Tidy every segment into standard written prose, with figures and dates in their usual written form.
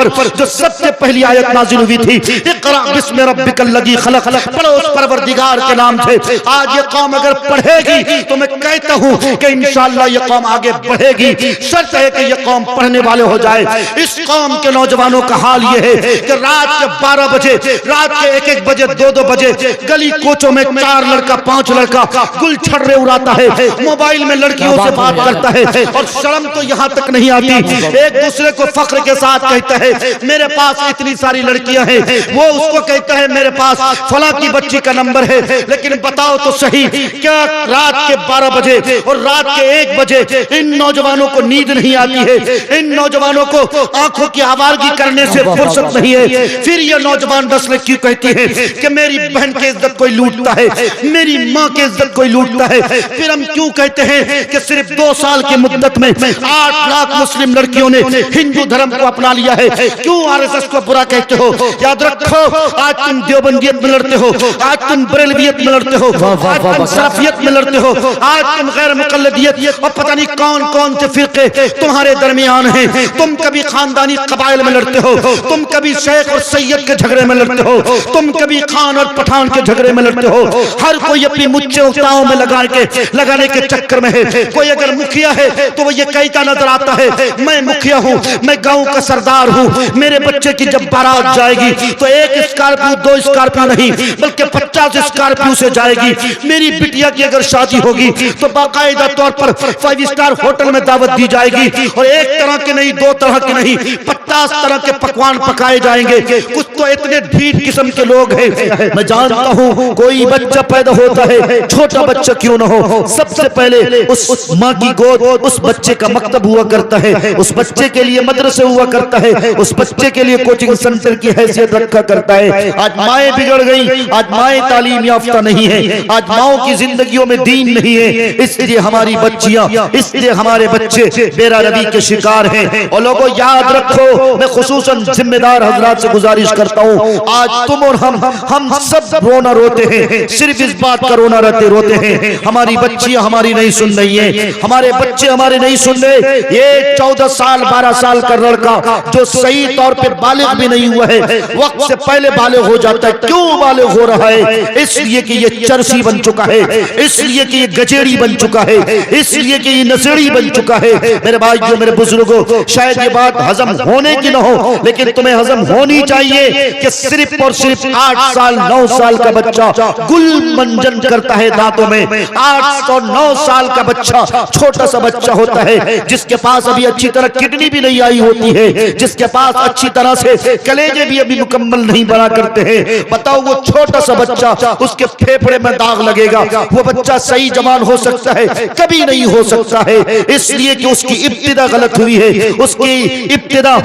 पर जो सबसे पहली आयत नाज़िल हुई थी, इक़रा बिस्मि रब्बिकल्लज़ी खलक़, पढ़ो उस परवरदिगार के नाम से। आज ये कौम अगर पढ़ेगी तो मैं कहता हूँ कि इंशाअल्लाह ये कौम आगे बढ़ेगी, शर्त है कि ये कौम पढ़ने वाले हो जाए। इस कौम के नौजवानों का हाल ये है कि रात के 12 बजे, रात के 1-1 बजे, 2-2 बजे गली कोचों में 4 लड़का 5 लड़का गुल छर्रे उड़ाता है, मोबाइल में लड़कियों से बात करता है, और शर्म तो यहाँ तक नहीं आती, एक दूसरे को फख्र के साथ कहता है मेरे पास इतनी सारी लड़कियां हैं, वो उसको कहता है मेरे पास फला की बच्ची का नंबर है। लेकिन बताओ तो सही, क्या रात के 12 बजे और रात के 1 बजे इन नौजवानों को नींद नहीं आती है? इन नौजवानों को आंखों की आवारगी करने से फुर्सत नहीं है? फिर ये नौजवान नस्ल क्यों कहती है कि मेरी बहन की इज्जत कोई लूटता है, मेरी माँ की इज्जत कोई लूटता है? फिर हम क्यों कहते हैं कि सिर्फ 2 साल की मुद्दत में 8 लाख मुस्लिम लड़कियों ने हिंदू धर्म को अपना लिया है? क्यों आरएसएस को बुरा कहते हो? याद रखो, आज तुम देवबंदियत में लड़ते हो, आज तुम बरेलवियत में लड़ते हो, आज तुम सलाफियत में लड़ते हो, आज तुम गैर मुकल्लदियत और पता नहीं कौन कौन से फिरके तुम्हारे दरमियान हैं। तुम कभी खानदानी कबाइल में लड़ते हो, तुम कभी शेख और सैयद के झगड़े में लड़ते हो, तुम कभी खान और पठान के झगड़े में लड़ते हो। हर कोई अपनी मुच्चे उताओं में लगाने के चक्कर में है। कोई अगर मुखिया है तो वो ये कहता नजर आता है मैं मुखिया हूँ, मैं गाँव का सरदार हूँ, मेरे बच्चे की जब बारात जाएगी तो 1 स्कॉर्पियो 2 स्कॉर्पियो नहीं बल्कि 50 स्कॉर्पियो से जाएगी। मेरी बिटिया की अगर शादी होगी तो बाकायदा तौर पर 5 स्टार होटल में दावत दी जाएगी, और 1 तरह के नहीं 2 तरह के नहीं 50 तरह के पकवान पकाए जाएंगे। कुछ तो इतने ढीठ किस्म के लोग हैं। मैं जानता हूँ कोई बच्चा पैदा होता है, छोटा बच्चा क्यों न हो, सबसे पहले उस माँ की गोद उस बच्चे का मकतब हुआ करता है, उस बच्चे के लिए मदरसे हुआ करता है, उस बच्चे के लिए कोचिंग सेंटर की हैसियत रखा करता है। आज माएँ बिगड़ गई, आज माएँ तालीम याफ्ता नहीं है, आज माओ की जिंदगियों में दीन नहीं है, इसलिए हमारी बच्चियां, इसलिए हमारे बच्चे बेरा रवि के शिकार हैं। और लोगों याद रखो, मैं खुसूसन जिम्मेदार हजरात से गुजारिश करता हूँ, आज तुम और हम सब रोना रोते हैं, सिर्फ इस बात का रोना रोते हैं हमारी बच्चियां हमारी नहीं सुन रही है, हमारे बच्चे हमारे नहीं सुन रहे। ये 14 साल 12 साल का लड़का जो सही तौर पे बालिग भी नहीं हुआ है, वक्त से पहले बालिग हो जाता है। क्यों बालिग हो रहा है? इसलिए कि ये चरसी बन चुका है, इसलिए कि ये गजेड़ी बन चुका है, इसलिए कि ये नशेड़ी बन चुका है। मेरे भाइयों, मेरे बुजुर्गों, शायद ये बात हजम होने की न हो, लेकिन तुम्हें हजम होनी चाहिए कि सिर्फ और सिर्फ 8 साल 9 साल का बच्चा गुल मंजन करता है दांतों में। 8 और 9 साल का बच्चा छोटा सा बच्चा होता है जिसके पास अभी अच्छी तरह किडनी भी नहीं आई होती है, जिसके पास अच्छी तरह से कलेजे भी अभी मुकम्मल नहीं बना करते हैं। बताओ वो छोटा सा बच्चा, उसके फेफड़े में दाग लगेगा, वो बच्चा सही जवान हो सकता है? कभी नहीं हो सकता है, इसलिए कि उसकी इब्तिदा गलत हुई है, उसकी इब्तिदा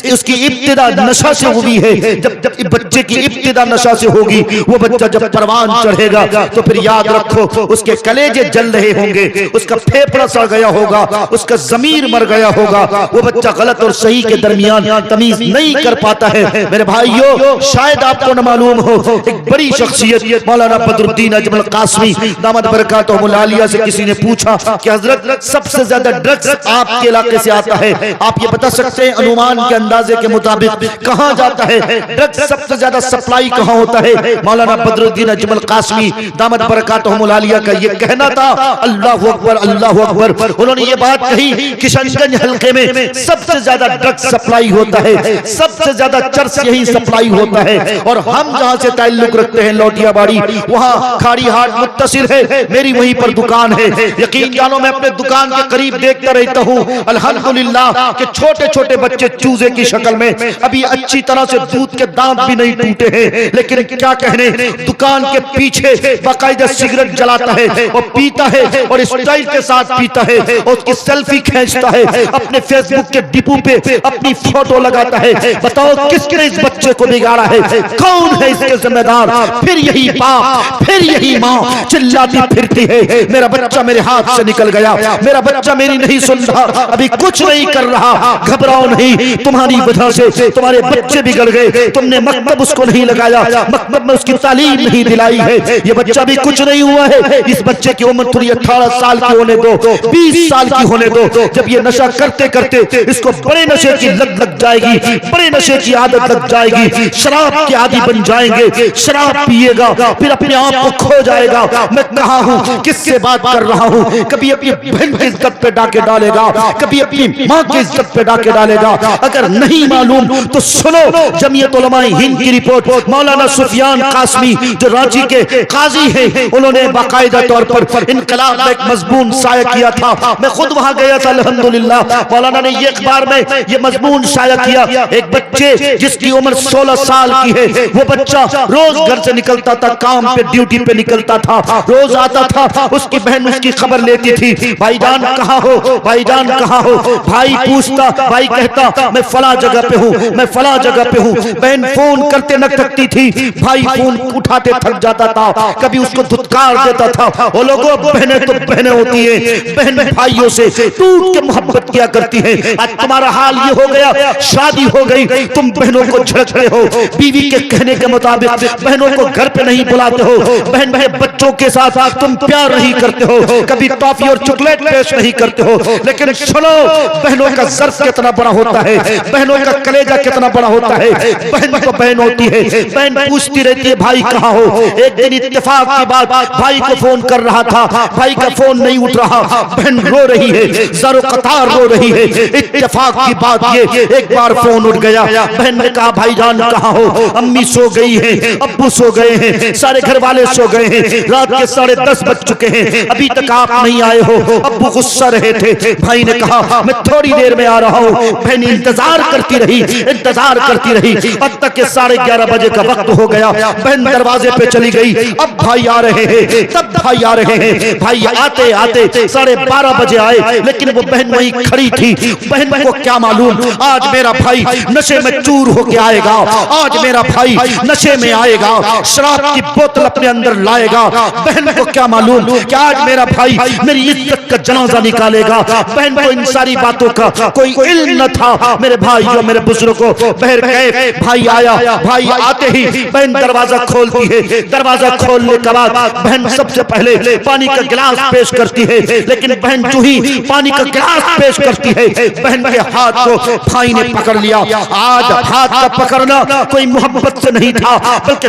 उसकी इब्तिदा नशा से हुई है। जब बच्चे की इब्तिदा नशा से होगी, वो बच्चा जब परवान चढ़ेगा तो फिर याद रखो उसके कलेजे जल रहे होंगे, उसका फेफड़ा सड़ गया होगा, उसका जमीर मर गया होगा, वो बच्चा गलत और सही के दरमियान तमीज नहीं कर पाता है। मेरे भाइयों, शायद आपको न मालूम हो, एक बड़ी शख्सियत मौलाना बदरुद्दीन अजमल कासमी दामद बरकातुहुल आलिया से किसी ने पूछा कि हजरत सबसे ज्यादा ड्रग्स आपके इलाके से आता है, आप ये बता सकते हैं अनुमान के अंदाजे के मुताबिक कहां जाता है? ड्रग्स सबसे ज्यादा सप्लाई कहां होता है? मौलाना बदरुद्दीन अजमल कासमी दामद बरकातुहुल आलिया का ये कहना था, अल्लाहु अकबर अल्लाहु अकबर। उन्होंने ये बात कही, किशनगंज हल्के में सबसे ज्यादा ड्रग्स सप्लाई होता है, सबसे ज्यादा चर्च यही सप्लाई होता है। और हम जहां से ताल्लुक रखते हैं लौटियाबाड़ी, वहां खाड़ी हाट मुत्तसिल है, मेरी वहीं पर दुकान है। यकीन जानो मैं अपने दुकान के करीब देखता रहता हूँ अल्हम्दुलिल्लाह कि छोटे छोटे बच्चे चूजे की शक्ल में अभी अच्छी तरह से दूध के दांत भी नहीं टूटे हैं, लेकिन क्या कहने, दुकान के पीछे बाकायदा सिगरेट जलाता है और पीता है और स्टाइल के साथ पीता है और उसकी सेल्फी खींचता है, अपने फेसबुक के डिपू पे अपनी फोटो लगाता है। बताओ किसने इस बच्चे को बिगाड़ा है? कौन है इसके जिम्मेदार? फिर यही बाप, फिर यही माँ चिल्लाती फिरती है, मेरा बच्चा मेरे हाथ से निकल गया, मेरा बच्चा मेरी नहीं सुन रहा, अभी कुछ नहीं कर रहा। घबराओ नहीं, तुम्हारी वजह से तुम्हारे बच्चे बिगड़ गए, तुमने मकतब उसको नहीं लगाया, मकतब में उसकी तालीम नहीं दिलाई है, ये बच्चा भी कुछ नहीं हुआ है। इस बच्चे की उम्र थोड़ी 18 साल की होने दो, 20 साल की होने दो, जब ये नशा करते करते इसको बड़े नशे की लत लग जाएगी, बड़े नशे की आदत लग जाएगी, शराब के आदी बन जाएंगे, शराब पिएगा फिर अपने आप को खो जाएगा। मैं कहा हूँ, किससे बात कर रहा हूँ? कभी अपनी बहन की इज्जत पे डाके डालेगा, कभी अपनी माँ की इज्जत पे डाके डालेगा। अगर नहीं मालूम तो सुनो जमीयत उलमाए हिंद की रिपोर्ट। मौलाना सुफियान कासमी जो रांची के काजी हैं, उन्होंने बाकायदा तौर पर इनकलाब में एक मजमून शाया किया था। मैं खुद वहां गया था अल्हम्दुलिल्लाह। मौलाना ने ये अखबार में ये मजमून शाया किया। एक बच्चे जिसकी उम्र 16 साल की है, वो बच्चा रोज घर से निकलता था, काम पे ड्यूटी पे निकलता था, रोज आता था, उसकी बहन उसकी खबर लेती थी, भाईजान कहाँ हो, भाईजान कहाँ हो। भाई पूछता, भाई कहता मैं फला जगह पे हूँ, मैं फला जगह पे हूँ। बहन फोन करते न थकती थी, भाई फोन उठाते थक जाता था, कभी उसको धुतकार देता था। वो लोगों, बहनें तो बहनें होती है, बहन भाइयों से टूट के मोहब्बत किया करती है। आज तुम्हारा हाल ये हो गया, शादी हो गई, तुम बहनों को झड़कते हो, बीवी के कहने के मुताबिक बहनों को घर पे नहीं बुलाते हो, बहन बहन बच्चों के साथ तुम प्यार नहीं करते हो, कभी टॉफी और चॉकलेट पेश नहीं करते हो। लेकिन सुनो, बहनों का ज़र्फ कितना बड़ा होता है, बहनों का कलेजा कितना बड़ा होता है। बहन तो बहन होती है, बहन पूछती रहती है भाई कहाँ हो। एक दिन इत्तेफाक की बात, भाई को फोन कर रहा था, भाई का फोन नहीं उठ रहा, बहन रो रही है, ज़रो कतार रो रही है। इत्तेफाक की बात ये, एक बार फोन उठ गया, बहन ने कहा भाईजान कहाँ हो? अम्मी सो गई है, अब्बू सो गए हैं, सारे घर वाले सो गए हैं, रात के 10:30 बज चुके हैं, अभी तक आप नहीं आए हो। अब्बू गुस्सा रहे थे। भाई ने कहा मैं थोड़ी देर में आ रहा हूँ। बहन इंतजार करती रही, इंतजार करती रही, अब तक के 11:30 बजे का वक्त हो गया। बहन दरवाजे पे चली गई, अब भाई आ रहे हैं, तब भाई आ रहे हैं। भाई आते आते 12:30 बजे आए, लेकिन वो बहन वहीं खड़ी थी। बहन को क्या मालूम आज मेरा भाई नशे में चूर होके आएगा, आज मेरा भाई नशे में आएगा, शराब की बोतल अपने अंदर लाएगा। बहन को क्या मालूम कि आज मेरा भाई मेरी इज्जत का जनाजा निकालेगा। बहन को इन सारी बातों का कोई इल्म न था। मेरे भाइयों, मेरे बुजुर्गों, बहर गए, भाई आया, भाई आते ही बहन दरवाजा खोलती है। दरवाजा खोलने के बाद बहन सबसे पहले पानी का गिलास पेश करती है, लेकिन बहन जो ही पानी का गिलास पेश करती है, बहन के हाथ को भाई ने पकड़ लिया। आज हाथ का पकड़ना कोई मोहब्बत से नहीं था, बल्कि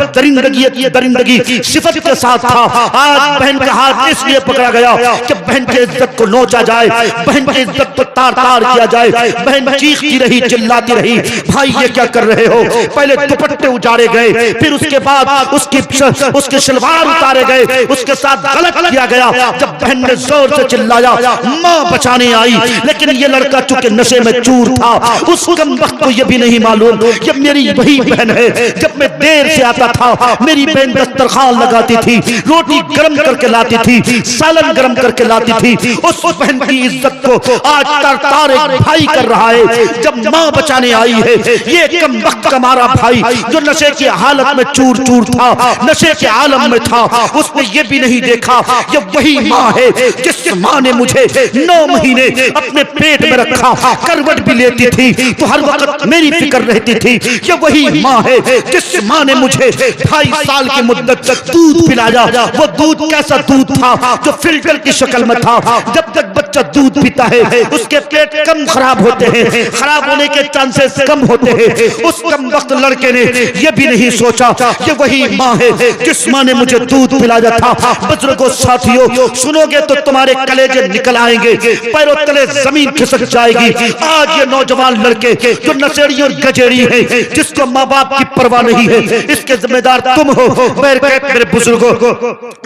दरिंदगी सिफत के साथ था। आज बहन का हाथ इसलिए पकड़ा गया कि बहन की इज्जत को नोचा जाए, बहन की इज्जत को तार तार किया जाए। बहन चीखती रही, चिल्लाती रही, भाई ये क्या कर रहे हो? पहले दुपट्टे उजाड़े गए, फिर उसके बाद उसके शलवार उतारे गए, उसके साथ गलत किया गया। जब बहन ने जोर से चिल्लाया, माँ बचाने आई, लेकिन ये लड़का चूंकि नशे में चूर था, उस कम वक्त को ये भी नहीं मालूम कि मेरी वही बहन है। जब मैं देर से आता था, मेरी बहन दस्तरखान लगाती थी, रोटी गर्म करके लाती थी, सालन गर्म करके लाती थी। उस बहन की इज्जत को आज तार एक भाई कर रहा है। जब माँ बचाने आई है, ये कम वक्त का मारा भाई जो नशे की हालत में चूर चूर था, नशे के आलम में था, उसने ये भी नहीं देखा ये वही माँ है जिस माँ ने मुझे 9 महीने अपने पेट में रखा, करवट भी लेती थी तो हर वक्त मेरी फिक्र रहती थी। ये वही माँ है जिस माँ ने मुझे 2.5 साल की मुद्दत तक दूध पिलाया। वो दूध कैसा दूध था? जो फिल्टर की शक्ल में था। जब तक बच्चा दूध पीता है उसके पेट कम खराब होते हैं, खराब होने के चांसेस कम होते हैं। उस कम वक्त लड़के ने यह भी नहीं सोचा कि वही माँ है जिस माँ ने मुझे दूध पिलाया था। बुजुर्गों, साथियों, सुनोगे तो तुम्हारे कलेजे निकल आएंगे, पैरों तले जमीन खिसक जाएगी। आज ये नौजवान लड़के जो नशेड़ी और गजेड़ी है, जिसको माँ बाप की परवाह नहीं है, इसके जिम्मेदार तुम हो। मेरे बुजुर्गों,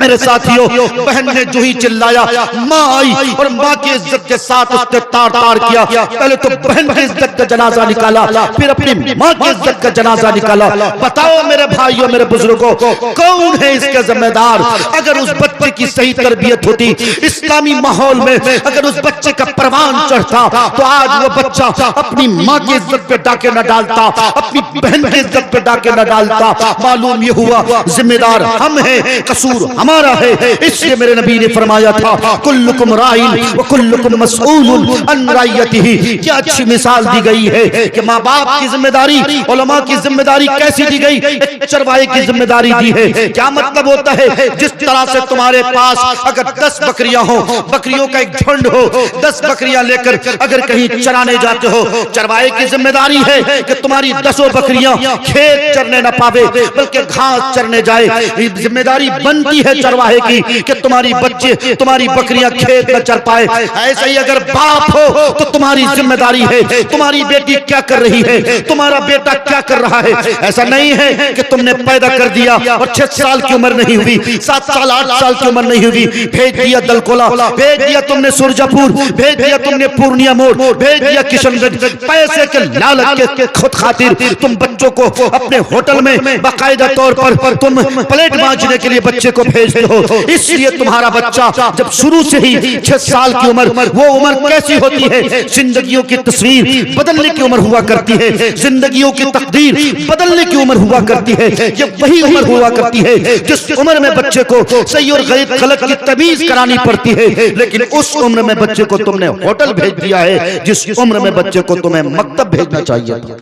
मेरे साथियों, बहन ने जो ही चिल्लाया, माँ आई और माँ की इज्जत के साथ उसने तार तार किया। पहले तो बहन की इज्जत का जनाजा निकाला, फिर अपनी माँ की इज्जत का जनाजा निकाला। बताओ मेरे भाइयों, मेरे बुजुर्गों, कौन है इसका जिम्मेदार? अगर उस बच्चे की सही तरबियत होती, इस्लामी माहौल में अगर उस बच्चे का परवान चढ़ता, तो आज वो बच्चा अपनी माँ की इज्जत पे डाके न डालता, अपनी बहन की इज्जत पे डाके न डालता। मालूम ये हुआ जिम्मेदार हम हैं, कसूर हमारा है। इसलिए मेरे नबी ने फरमाया था, कुल्लुकुम राइन व वकुल्लुकुम मसऊलुन अन रइयतिही। क्या अच्छी मिसाल दी गई है कि माँ बाप की जिम्मेदारी, उलमा की जिम्मेदारी कैसी दी गई, एक चरवाहे की जिम्मेदारी दी है। क्या मतलब होता है, जिस तरह से तुम्हारे पास अगर 10 बकरियां हो, बकरियों का एक झुंड हो, 10 बकरियां लेकर अगर कहीं चराने जाते हो, चरवाहे की जिम्मेदारी है कि तुम्हारी 10 बकरियां खेत चरने न पावे बल्कि घास चरने जाए। जिम्मेदारी बनती है चरवाहे की कि तुम्हारी बच्चे, तुम्हारी बकरियां खेत न चर पाए। ऐसे ही अगर बाप हो तो तुम्हारी जिम्मेदारी है तुम्हारी बेटी क्या कर रही है, तुम्हारा बेटा क्या कर रहा है। ऐसा नहीं है कि तुमने पैदा कर दिया और 6 साल की उम्र नहीं हुई, 7 साल 8 साल की उम्र नहीं हुई, भेज दिया दलकोला, भेज दिया तुमने सुरजापुर, भेज दिया तुमने पूर्णिया मोड़, भेज दिया किशनगंज। पैसे के लालच के खुद खातिर तुम बच्चों को अपने होटल में बाकायदा तौर पर तुम प्लेट मांजने के लिए बच्चे को भेजते हो। इसलिए तुम्हारा बच्चा जब शुरू से ही 6 साल की उम्र, वो उम्र कैसी होती है, जिंदगियों की तस्वीर बदलने की उम्र हुआ करती है, जिंदगियों की तकदीर बदलने की उम्र हुआ करती है। ये वही उम्र हुआ करती है जिस उम्र में बच्चे को सही और गलत की तमीज करानी पड़ती है। लेकिन उस उम्र में बच्चे को तुमने होटल भेज दिया है जिस उम्र में बच्चे को तुम्हें मकतब भेजना चाहिए।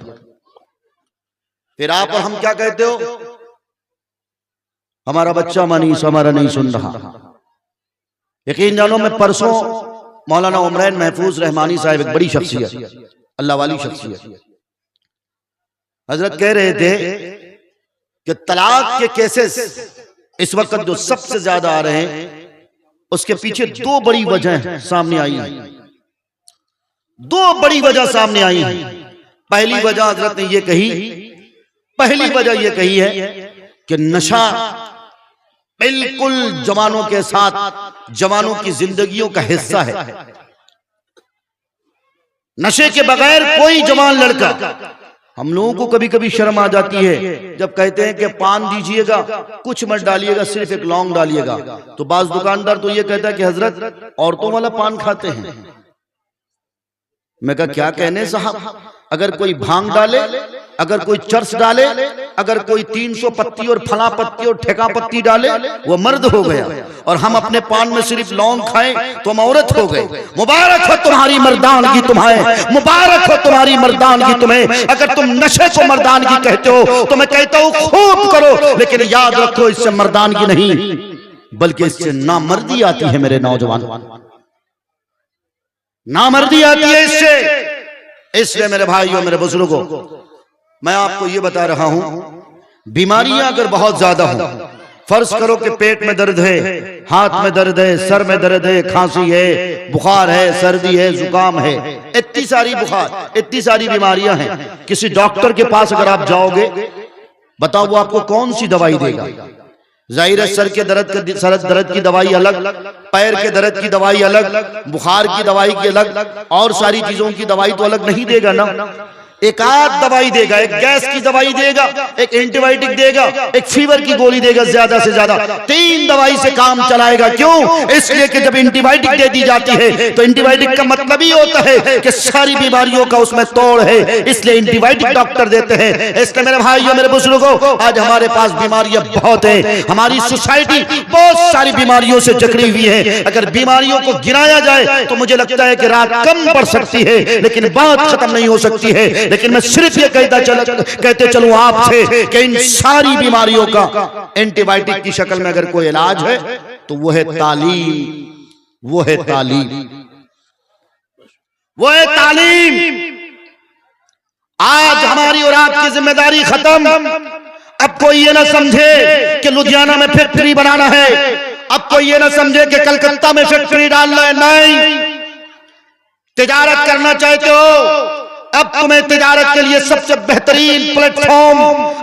फिर आप और हम क्या कहते हो, हमारा बच्चा मनीष हमारा नहीं सुन रहा। यकीन जानो, मैं परसों मौलाना उमरैन महफूज रहमानी साहब, एक बड़ी शख्सियत, अल्लाह वाली शख्सियत, हजरत कह रहे थे कि तलाक के केसेस इस वक्त जो सबसे ज्यादा आ रहे हैं उसके पीछे 2 बड़ी वजह सामने आई हैं। 2 बड़ी वजह सामने आई हैं। पहली वजह हजरत ने ये कही, पहली वजह ये कही है कि नशा बिल्कुल जवानों के साथ, जवानों की जिंदगियों का हिस्सा है। नशे के बगैर कोई जवान लड़का, हम लोगों को कभी कभी शर्म आ जाती है जब कहते हैं कि पान दीजिएगा, कुछ मत डालिएगा, सिर्फ एक लौंग डालिएगा। तो बाज दुकानदार तो ये कहता है कि हजरत औरतों वाला पान खाते हैं। मैं कहा क्या कहने साहब, अगर कोई भांग डाले, अगर कोई चर्स डाले, अगर कोई 300 पत्ती और फला पत्ती और ठेका पत्ती डाले, वो मर्द हो गया, और हम अपने पान में सिर्फ लौंग खाएं तो हम औरत हो गए। मुबारक हो तुम्हारी मर्दानगी तुम्हें, मुबारक हो तुम्हारी मर्दानगी तुम्हें। अगर तुम नशे को मर्दानगी कहते हो तो मैं कहता हूं खूब करो, लेकिन याद रखो इससे मर्दानगी नहीं बल्कि इससे नामर्दी आती है। मेरे नौजवान, नामर्दी आती है इससे। इसलिए मेरे भाइयों, मेरे बुजुर्गों, मैं आपको ये बता रहा हूं, बीमारियां अगर बहुत ज्यादा हो, फर्ज करो कि पेट में दर्द है, हाथ में दर्द है, सर में दर्द है, खांसी है, बुखार है, सर्दी है, जुकाम है, इतनी सारी बुखार, इतनी सारी बीमारियां हैं। किसी डॉक्टर के पास अगर आप जाओगे, बताओ वो आपको कौन सी दवाई देगा? जाहिर है सर दर्द की दवाई अलग, पैर के दर्द की दवाई अलग, बुखार की दवाई की अलग, और सारी चीजों की दवाई तो अलग नहीं देगा ना। एक आध दवाई देगा, एक गैस की दवाई देगा, एक एंटीबायोटिक देगा, एक फीवर की गोली देगा, ज्यादा से ज्यादा 3 दवाई से काम चलाएगा। क्यों? इसलिए कि जब एंटीबायोटिक दे दी जाती है तो एंटीबायोटिक का मतलब ही होता है कि सारी बीमारियों का उसमें तोड़ है, इसलिए एंटीबायोटिक डॉक्टर देते हैं। इसलिए मेरे भाइयों, मेरे बुजुर्गों, आज हमारे पास बीमारियां बहुत है, हमारी सोसाइटी बहुत सारी बीमारियों से जकड़ी हुई है। अगर बीमारियों को गिनाया जाए तो मुझे लगता है कि रात कम पड़ सकती है, लेकिन बात खत्म नहीं हो सकती है। लेकिन मैं सिर्फ ये कहते चलूं आपसे कि इन सारी बीमारियों का एंटीबायोटिक की शक्ल में अगर कोई इलाज है तो वो है तालीम, वो है तालीम, वो है तालीम। आज हमारी और आपकी जिम्मेदारी खत्म। अब कोई ये ना समझे कि लुधियाना में फैक्ट्री बनाना है, अब कोई ये ना समझे कि कलकत्ता में फैक्ट्री डालना है। नहीं, तिजारत करना चाहते हो, अब तुम्हें तिजारत के लिए सबसे बेहतरीन प्लेटफॉर्म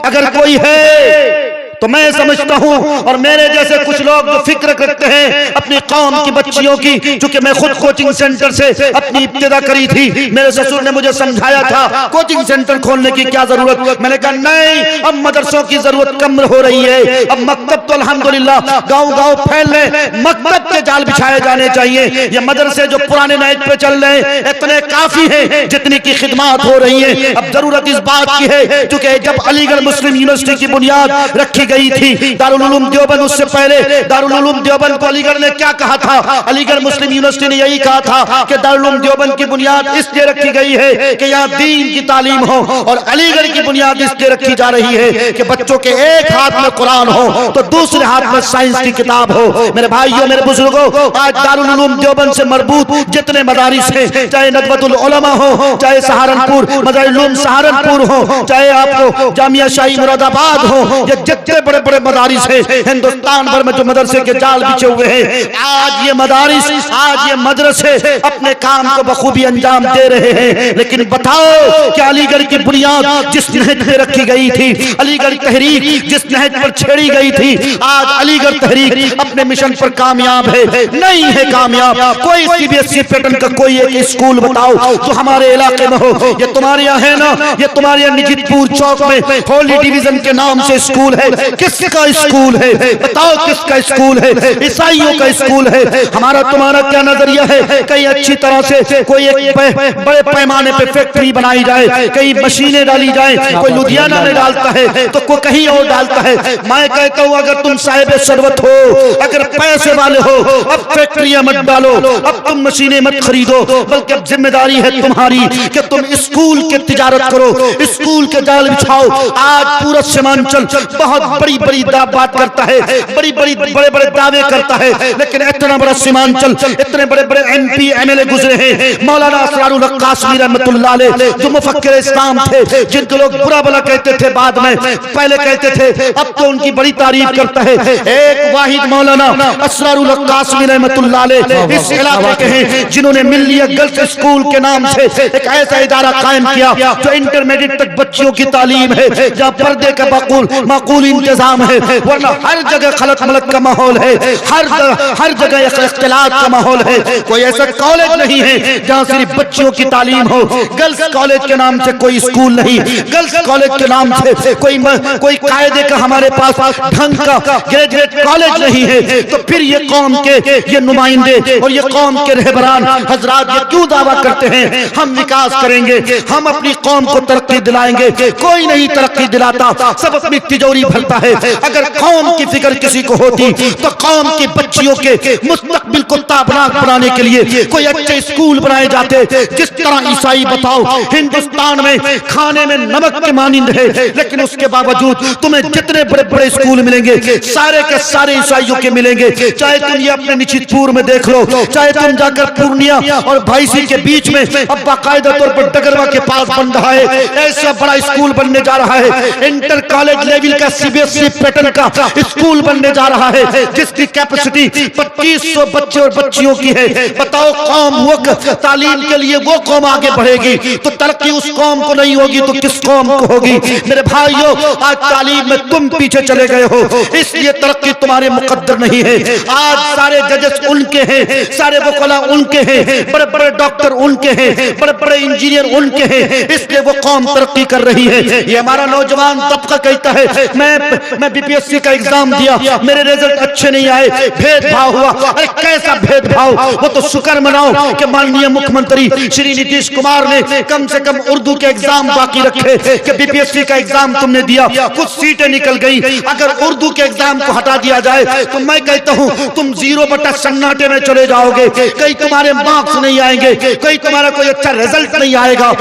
अगर कोई है तो मैं समझता हूं, और मेरे जैसे कुछ लोग जो फिक्र करते हैं अपनी कौम की बच्चियों की, चूंकि मैं खुद कोचिंग सेंटर से अपनी इब्तिदा करी थी, मेरे ससुर ने मुझे समझाया था कोचिंग सेंटर खोलने की क्या जरूरत। मैंने कहा नहीं, अब मदरसों की जरूरत कम हो रही है, अब मकतब तो अल्हम्दुलिल्लाह गांव गांव फैल रहे, मकतब के जाल बिछाए जाने चाहिए। ये मदरसे जो पुराने नहज पे चल रहे हैं इतने काफी हैं जितनी की खिदमत हो रही है। अब जरूरत इस बात की है, चूंकि जब अलीगढ़ मुस्लिम यूनिवर्सिटी की बुनियाद रखी गई थी दारुल उलूम देवबंद। उससे पहले दारुल उलूम देवबंद को अलीगढ़ ने क्या कहा था? अलीगढ़ मुस्लिम यूनिवर्सिटी ने यही कहा था कि दारुल उलूम देवबंद की बुनियाद इसलिए रखी गई है कि यहाँ दीन की तालीम हो, और अलीगढ़ की बुनियाद इसलिए रखी जा रही है कि बच्चों के एक हाथ में कुरान हो तो दूसरे हाथ में साइंस की किताब हो। मेरे भाइयों, मेरे बुजुर्गों, आज दारुल उलूम देवबंद से मरबूत जितने मदारिस हैं, चाहे नदवतुल उलमा हो, चाहे सहारनपुर मदारिस उलूम सहारनपुर हो, चाहे आपको जामिया शाही मुरादाबाद हो, ये जितने बड़े बड़े मदारिस हैं हिंदुस्तान भर में जो मदरसे के जाल बिछे हुए हैं, आज ये मदारिस, आज ये मदरसे अपने काम को बखूबी अंजाम दे रहे हैं। लेकिन बताओ कि अलीगढ़ की बुनियाद जिस नहज पे रखी गई थी, अलीगढ़ तहरीक जिस नहज पर छेड़ी गई थी, आज अलीगढ़ तहरीक अपने मिशन पर कामयाब है? नहीं है कामयाब। कोई सीबीएसई पैटर्न का कोई एक स्कूल बताओ जो हमारे इलाके में हो। ये तुम्हारे यहाँ है ना, ये तुम्हारे यहाँ निजितपुर चौक में होली डिवीजन के नाम से स्कूल है। किसका स्कूल है? बताओ किसका स्कूल है? ईसाइयों का स्कूल है। हमारा तुम्हारा क्या नजरिया है? कहीं अच्छी तरह से कोई एक बड़े पैमाने पे फैक्ट्री बनाई जाए, कहीं मशीनें डाली जाए, कोई लुधियाना में डालता है तो कोई कहीं और डालता है। मैं कहता हूं अगर तुम साहिब शरबत हो, अगर पैसे वाले हो, अब फैक्ट्रियां मत डालो, अब तुम मशीनें मत खरीदो, बल्कि अब जिम्मेदारी है तुम्हारी कि तुम स्कूल की तिजारत करो, स्कूल के जाल बिछाओ। आज पूरा सीमांचल बहुत बड़ी बड़ी बात करता है, बड़ी बड़ी बड़े बड़े दावे करता है, लेकिन इतना बड़ा सीमांचल, इतने बड़े बड़े एमपी एमएलए गुजरे हैं। मौलाना असरारुल हक कासमी रहमतुल्लाह अलैह जो मुफक्किर इस्लाम थे, जिनको लोग बुरा भला कहते थे, बाद में पहले कहते थे, अब तो उनकी बड़ी तारीफ करता है। एक वाहिद मौलाना असरारुल हक कासमी रहमतुल्लाह अलैह इस इलाके के हैं जिन्होंने मिल्लिया गर्ल्स स्कूल के नाम से एक ऐसा इदारा कायम किया जो इंटरमीडिएट तक बच्चियों की तालीम है, जहाँ पर्दे का माकूल इंतजाम है, वरना हर जगह खलत मलत का माहौल है, हर जगह इख्तिलात का माहौल है। कोई ऐसा कॉलेज नहीं है जहाँ सिर्फ बच्चियों की तालीम हो। गर्ल्स कॉलेज के नाम से कोई स्कूल नहीं, गर्ल्स कॉलेज के नाम से कोई कायदे का हमारे पास ढंग का ग्रेजुएट कॉलेज नहीं है। तो फिर ये कौम के ये नुमाइंदे और ये कौम के रहबरान हजरात ये क्यों दावा करते हैं हम विकास करेंगे, हम अपनी कौम को तरक्की दिलाएंगे? कोई नहीं तरक्की दिलाता, सब अपनी तिजोरी भरता है। अगर कौम की फिक्र किसी को होती तो कौम की बच्चियों के मुस्तकबिल को ताबनाक बनाने के लिए कोई अच्छे स्कूल बनाए जाते। जिस तरह ईसाई बताओ हिंदुस्तान में खाने में नमक के मानिंद है, लेकिन उसके बावजूद तुम्हें जितने बड़े बड़े स्कूल मिलेंगे सारे के सारे ईसाइयों के मिलेंगे। चाहे तुम ये अपने निश्चितपुर में देख लो, चाहे तुम जाकर पूर्णिया और भाईसी के बीच में अब बाकायदा तौर पर डगरवा के पास बन रहा है, ऐसा बड़ा स्कूल बनने जा रहा है। इंटर कॉलेज लेवल का सीबीएसई पैटर्न का स्कूल बनने जा रहा है, जिसकी कैपेसिटी 2500 बच्चे और बच्चियों की है। बताओ कौम वो तालीम के लिए वो कौम आगे बढ़ेगी तो तरक्की उस कौम को नहीं होगी तो किस कौम को होगी? मेरे भाइयों, आज तालीम में तुम पीछे चले गए हो, इसलिए तरक्की तुम्हारे मुकद्दर नहीं है। आज सारे जजेस उनके हैं, सारे वकला उनके हैं, बड़े बड़े डॉक्टर उनके हैं, बड़े बड़े इंजीनियर उनके हैं, इसलिए वो कौम तरक्की कर रही है। ये हमारा नौजवान तबका कहता है मैं बीपीएससी का एग्जाम दिया, मेरे रिजल्ट अच्छे नहीं आए, भेदभाव हुआ। अरे कैसा भेदभाव? वो तो शुक्र मनाओ कि माननीय मुख्यमंत्री श्री नीतीश कुमार ने कम से कम उर्दू के एग्जाम बाकी रखे कि बीपीएससी का एग्जाम तुमने दिया, कुछ सीटें निकल गई। अगर उर्दू के एग्जाम को हटा दिया जाए तो मैं कहता हूं तुम 0/सन्नाटे में चले जाओगे, कहीं तुम्हारे मार्क्स नहीं आएंगे, कहीं तुम्हारा कोई अच्छा रिजल्ट नहीं आएगा।